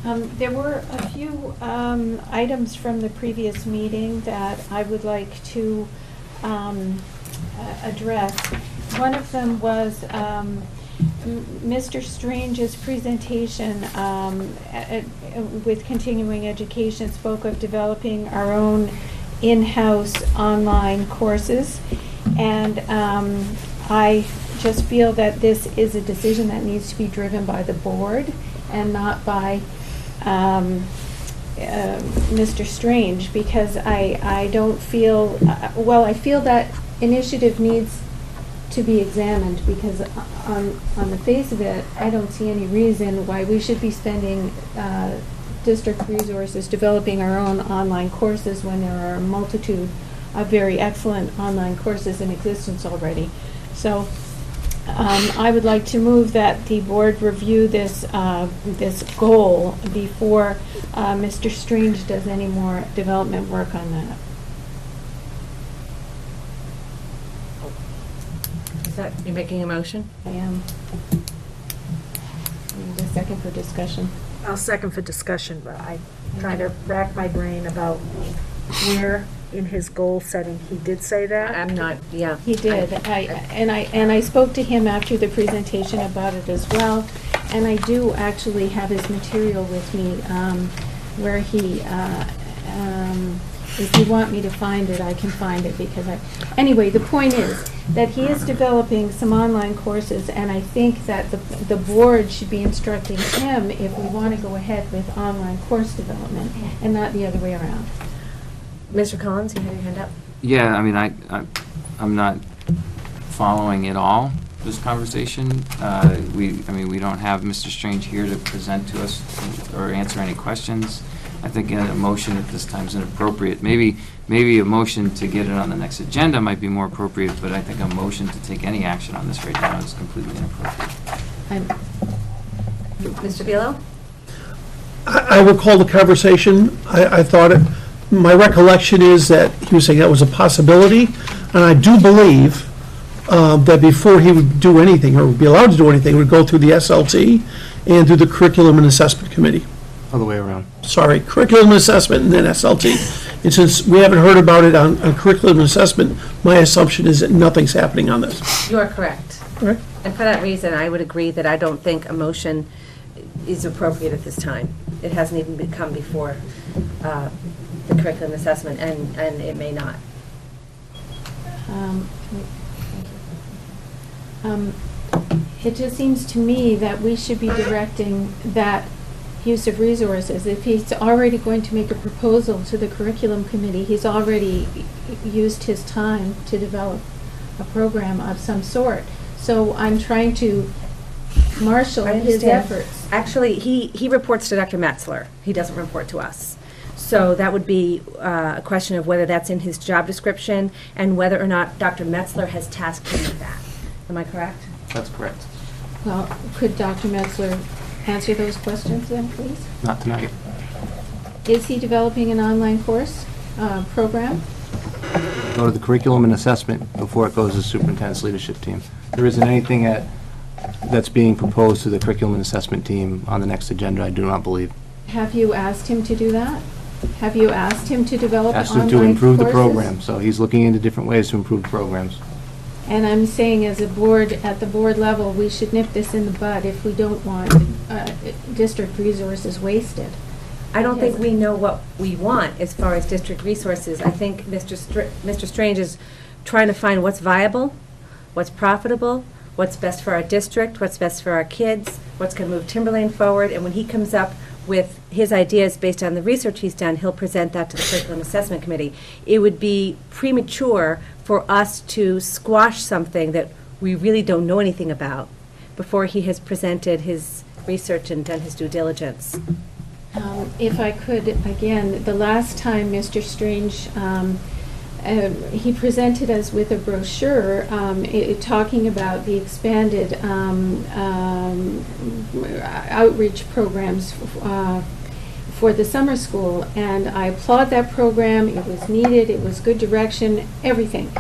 There were a few items from the previous meeting that I would like to address. One of them was Mr. Strange's presentation with continuing education spoke of developing our own in-house online courses, and I just feel that this is a decision that needs to be driven by the board and not by Mr. Strange, because I don't feel, well, I feel that initiative needs to be examined, because on the face of it, I don't see any reason why we should be spending district resources developing our own online courses when there are a multitude of very excellent online courses in existence already. So I would like to move that the board review this this goal before Mr. Strange does any more development work on that. Is that, you're making a motion? I am. Need a second for discussion. I'll second for discussion, but I'm trying to rack my brain about where in his goal setting he did say that. I'm not, yeah. He did. I spoke to him after the presentation about it as well, and I do actually have his material with me, where he, if you want me to find it, I can find it, because anyway, the point is that he is developing some online courses, and I think that the board should be instructing him if we want to go ahead with online course development, and not the other way around. Mr. Collins, you had your hand up? Yeah, I mean, I'm not following at all this conversation. We don't have Mr. Strange here to present to us or answer any questions. I think a motion at this time is inappropriate. Maybe a motion to get it on the next agenda might be more appropriate, but I think a motion to take any action on this right now is completely inappropriate. Mr. Bielo? I recall the conversation. I thought it, my recollection is that he was saying that was a possibility, and I do believe that before he would do anything, or would be allowed to do anything, would go through the SLT and through the Curriculum and Assessment Committee. Other way around. Sorry, Curriculum and Assessment and then SLT. And since we haven't heard about it on Curriculum and Assessment, my assumption is that nothing's happening on this. You are correct. Correct? And for that reason, I would agree that I don't think a motion is appropriate at this time. It hasn't even come before the curriculum assessment, and it may not. It just seems to me that we should be directing that use of resources. If he's already going to make a proposal to the curriculum committee, he's already used his time to develop a program of some sort. So I'm trying to marshal his efforts. Actually, he reports to Dr. Metzler. He doesn't report to us. So that would be a question of whether that's in his job description and whether or not Dr. Metzler has tasked him with that. Am I correct? That's correct. Well, could Dr. Metzler answer those questions then, please? Not tonight. Is he developing an online course program? Go to the curriculum and assessment before it goes to the superintendent's leadership team. There isn't anything that's being proposed to the curriculum and assessment team on the next agenda, I do not believe. Have you asked him to do that? Have you asked him to develop Asked online him to improve the courses? program, so he's looking into different ways to improve programs. And I'm saying as a board, at the board level, we should nip this in the bud if we don't want district resources wasted. I don't think we know what we want as far as district resources. I think Mr. Strange is trying to find what's viable, what's profitable, what's best for our district, what's best for our kids, what's going to move Timberlane forward, and when he comes up with his ideas based on the research he's done, he'll present that to the Curriculum Assessment Committee. It would be premature for us to squash something that we really don't know anything about before he has presented his research and done his due diligence. If I could, again, the last time Mr. Strange, he presented us with a brochure talking about the expanded outreach programs for the summer school, and I applaud that program. It was needed, it was good direction, everything.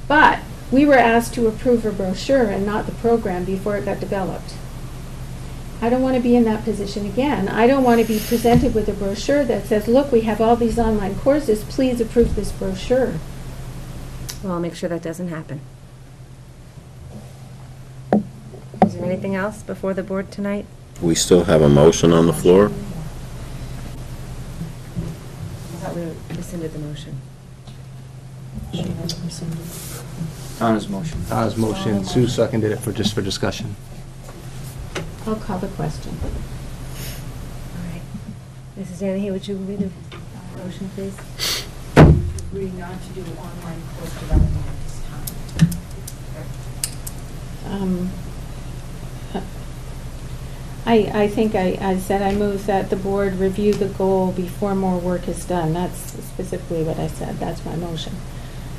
But we were asked to approve a brochure and not the program before it got developed. I don't want to be in that position again. I don't want to be presented with a brochure that says, look, we have all these online courses, please approve this brochure. Well, I'll make sure that doesn't happen. Is there anything else before the board tonight? We still have a motion on the floor? I thought we rescinded the motion. Donna's motion. Donna's motion, Sue seconded it for discussion. I'll call the question. All right. Mrs. Danahy, would you read the motion, please? Agree not to do online course development at this time. I think I said I move that the board review the goal before more work is done. That's specifically what I said. That's my motion.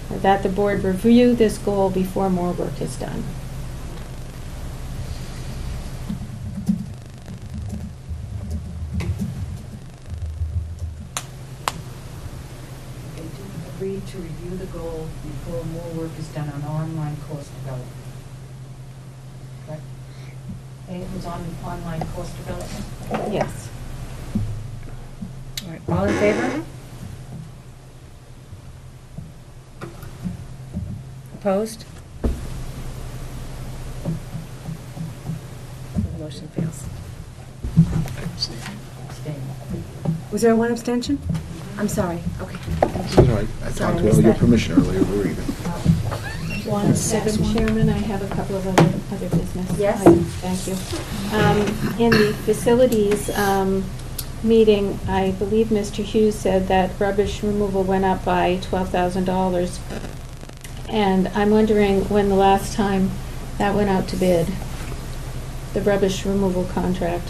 That the board review this goal before more work is done. They do agree to review the goal before more work is done on online course development. Correct? And it was on online course development? Yes. All right, all in favor? Opposed? The motion fails. Abstain. Was there one abstention? I'm sorry, okay. I Sorry, talked I to missed your that. permission earlier, we're even. Madam Chairman, I have a couple of other business Yes. items. Thank you. In the facilities meeting, I believe Mr. Hughes said that rubbish removal went up by $12,000. And I'm wondering when the last time that went out to bid, the rubbish removal contract.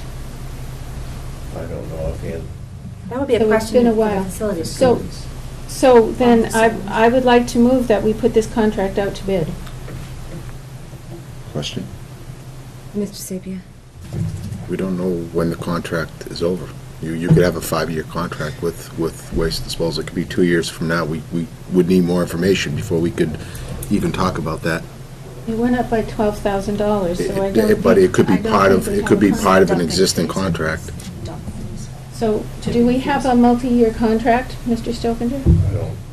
I don't know offhand. That would be a So it's question been a for the while. facilities. So then I would like to move that we put this contract out to bid. Question? Mr. Sapia? We don't know when the contract is over. You could have a 5-year contract with waste disposal. It could be 2 years from now. We would need more information before we could even talk about that. It went up by $12,000, so I don't But think- it could be I don't part think of, the it could be town- part of an existing contract. So do we have a multi-year contract, Mr. Stokinger?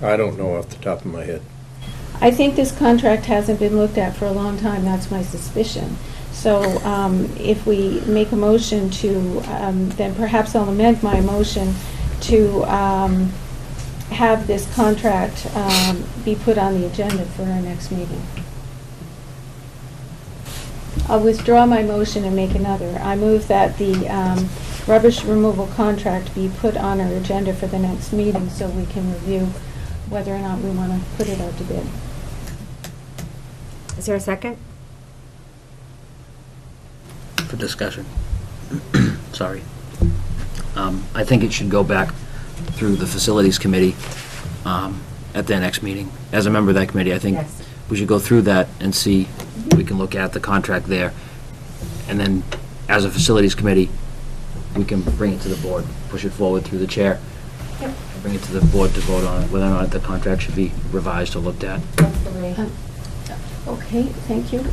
I don't know off the top of my head. I think this contract hasn't been looked at for a long time, that's my suspicion. So if we make a motion to, then perhaps I'll amend my motion to have this contract be put on the agenda for our next meeting. I'll withdraw my motion and make another. I move that the rubbish removal contract be put on our agenda for the next meeting so we can review whether or not we want to put it out to bid. Is there a second? For discussion. Sorry. I think it should go back through the Facilities Committee at their next meeting. As a member of that committee, I think Yes. we should go through that and see, we can look at the contract there. And then, as a Facilities Committee, we can bring it to the board, push it forward through the chair, Yep. bring it to the board to vote on whether or not the contract should be revised or looked at. That's the way. Okay, thank you.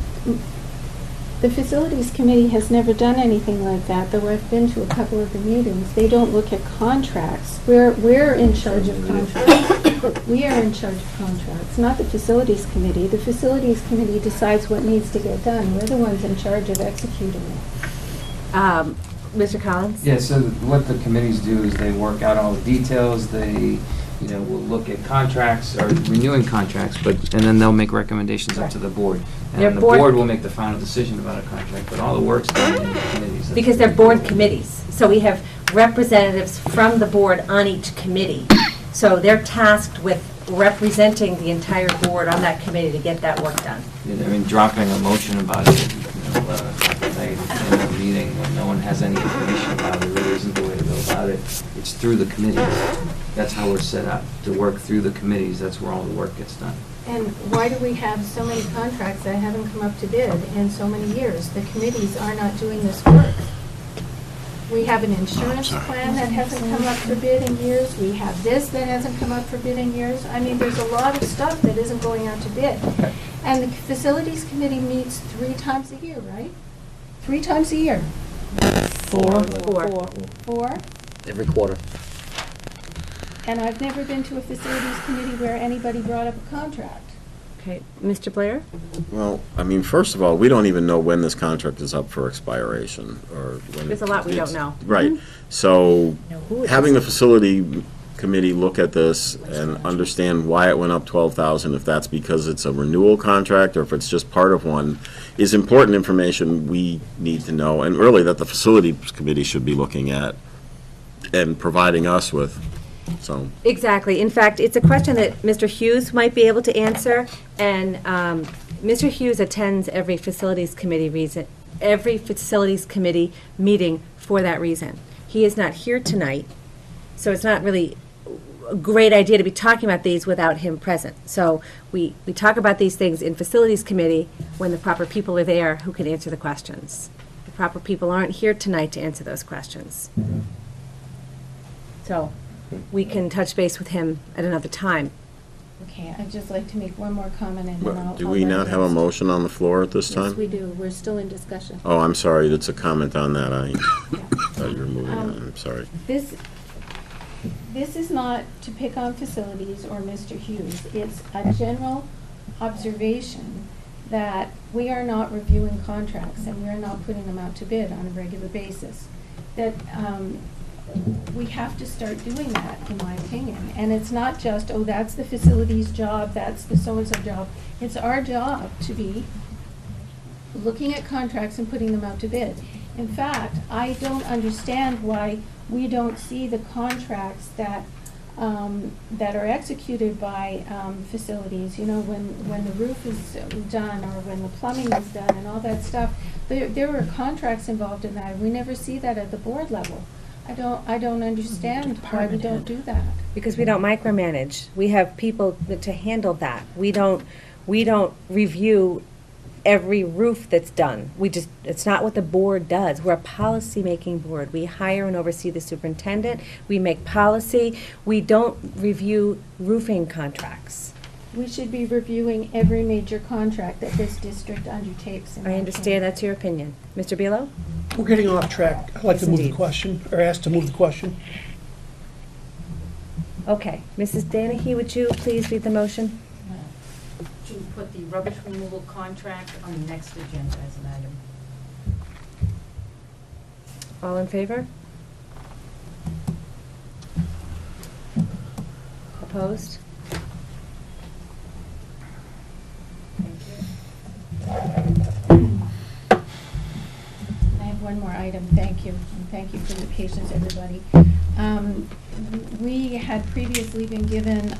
The Facilities Committee has never done anything like that, though I've been to a couple of the meetings. They don't look at contracts. We're in charge of contracts. We are in charge of contracts, not the Facilities Committee. The Facilities Committee decides what needs to get done. We're the ones in charge of executing it. Mr. Collins? Yeah, so what the committees do is they work out all the details, they, will look at contracts, or renewing contracts, and then they'll make recommendations up to the board. And Their then the board- board will make the final decision about a contract, but all the work's done in the committees. That's Because what they're they board do. committees, so we have representatives from the board on each committee. So they're tasked with representing the entire board on that committee to get that work done. Dropping a motion about it, late in a meeting when no one has any information about it, really isn't the way to go about it. It's through the committees. That's how we're set up, to work through the committees. That's where all the work gets done. And why do we have so many contracts that haven't come up to bid in so many years? The committees are not doing this work. We have an insurance plan that hasn't come up for bid in years. We have this that hasn't come up for bid in years. I mean, there's a lot of stuff that isn't going out to bid. And the Facilities Committee meets 3 times a year, right? 3 times a year. Four. Four? Every quarter. And I've never been to a facilities committee where anybody brought up a contract. Okay, Mr. Blair? Well, I mean, first of all, we don't even know when this contract is up for expiration, or when. There's a lot we don't it's- know. Right. So, Know who it having is. the facility committee look at this and understand why it went up 12,000, if that's because it's a renewal contract or if it's just part of one, is important information we need to know, and really that the facilities committee should be looking at and providing us with, so. Exactly. In fact, it's a question that Mr. Hughes might be able to answer, and Mr. Hughes attends every facilities committee meeting for that reason. He is not here tonight, so it's not really a great idea to be talking about these without him present. So we talk about these things in facilities committee when the proper people are there who can answer the questions. The proper people aren't here tonight to answer those questions. So we can touch base with him at another time. Okay, I'd just like to make one more comment and then I'll. Do we not have a motion on the floor at this time? Yes, we do. We're still in discussion. Oh, I'm sorry, that's a comment on that, I thought you were moving on, I'm sorry. This is not to pick on facilities or Mr. Hughes. It's a general observation that we are not reviewing contracts and we are not putting them out to bid on a regular basis. That we have to start doing that, in my opinion. And it's not just, oh, that's the facilities job, that's the so-and-so job. It's our job to be looking at contracts and putting them out to bid. In fact, I don't understand why we don't see the contracts that that are executed by facilities, you know, when the roof is done or when the plumbing is done and all that stuff. There are contracts involved in that. We never see that at the board level. I don't understand why we don't do that. Because we don't micromanage. We have people to handle that. We don't review every roof that's done. It's not what the board does. We're a policy-making board. We hire and oversee the superintendent. We make policy. We don't review roofing contracts. We should be reviewing every major contract that this district undertakes. in I my understand opinion. that's your opinion. Mr. Bealow? We're getting off track. I'd like Yes, to move the indeed. question, or ask to move the question. Okay. Mrs. Danahy, would you please read the motion? To put the rubbish removal contract on the next agenda as an item. All in favor? Opposed? I have one more item, thank you, and thank you for your patience, everybody. We had previously been given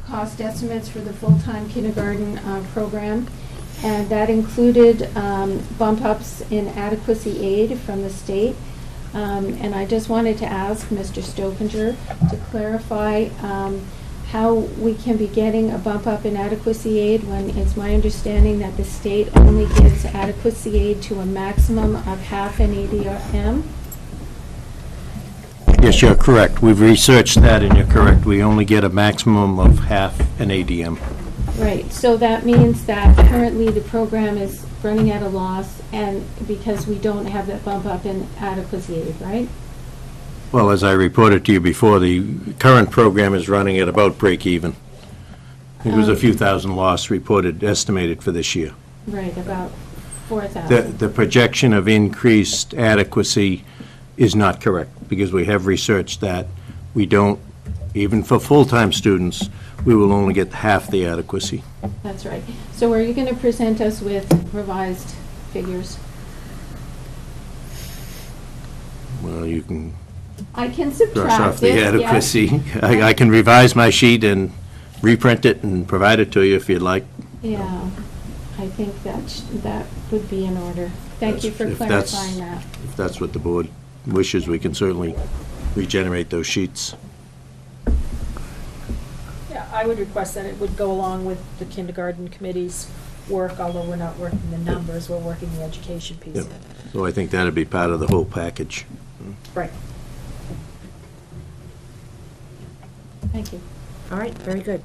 cost estimates for the full-time kindergarten program, and that included bump ups in adequacy aid from the state. And I just wanted to ask Mr. Stopinger to clarify how we can be getting a bump up in adequacy aid when it's my understanding that the state only gives adequacy aid to a maximum of half an ADM. Yes, you're correct. We've researched that, and you're correct. We only get a maximum of half an ADM. Right, so that means that currently the program is running at a loss, and because we don't have that bump up in adequacy aid, right? Well, as I reported to you before, the current program is running at about break even. It was a few thousand loss reported, estimated for this year. Right, about 4,000. The projection of increased adequacy is not correct, because we have researched that. We don't, even for full-time students, we will only get half the adequacy. That's right. So are you going to present us with revised figures? Well, you can I can cross subtract off the it, yes. adequacy. I can revise my sheet and reprint it and provide it to you if you'd like. Yeah, I think that would be in order. Thank you for If that's- clarifying that. If that's what the board wishes, we can certainly regenerate those sheets. Yeah, I would request that it would go along with the kindergarten committee's work, although we're not working the numbers, we're working the education piece. Yep. So I think that'd be part of the whole package. Right. Thank you. All right, very good.